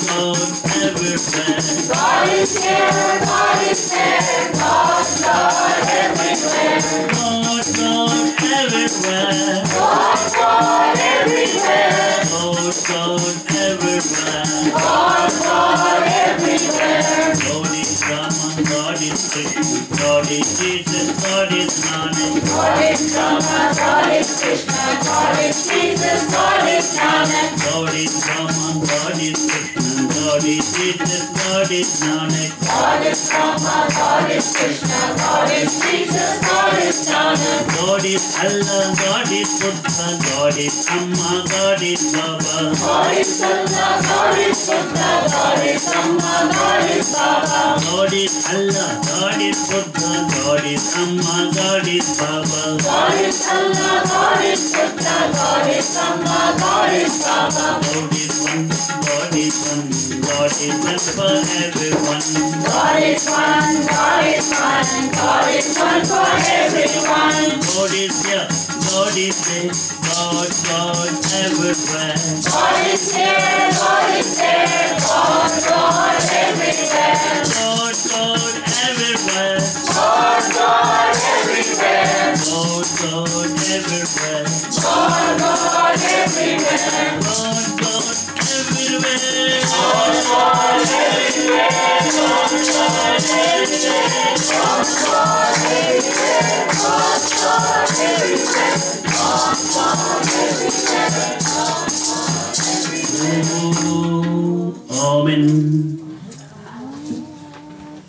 God everywhere. God is here, God is there, God, God everywhere. God everywhere. God, God everywhere. God everywhere. God, God everywhere. God is Rama, God is Krishna, God is Jesus, God is Nanak. God is Rama, God is Krishna, God is Jesus, God is Nanak. God is Rama, God is Krishna, God is Jesus, God is Nanak. God is Rama, God is Krishna, God is Jesus, God is Nanak. God is Allah, God is Buddha, God is Amma, God is Baba. God is Allah, God is Buddha, God is Amma, God is Baba. God is Allah, God is Buddha, God is Amma, God is Baba. God is Allah, God is Buddha, God is Amma, God is Baba. God is one, God is one, God is one for everyone. God is one, God is one, God is one for everyone. God is here, God is there, God everywhere. God is here, God is there, God, God everywhere. God everywhere. God, God everywhere. God everywhere. God, God everywhere. God everywhere. God, God everywhere. God, God everywhere. God, God everywhere. God, God everywhere. God, God everywhere.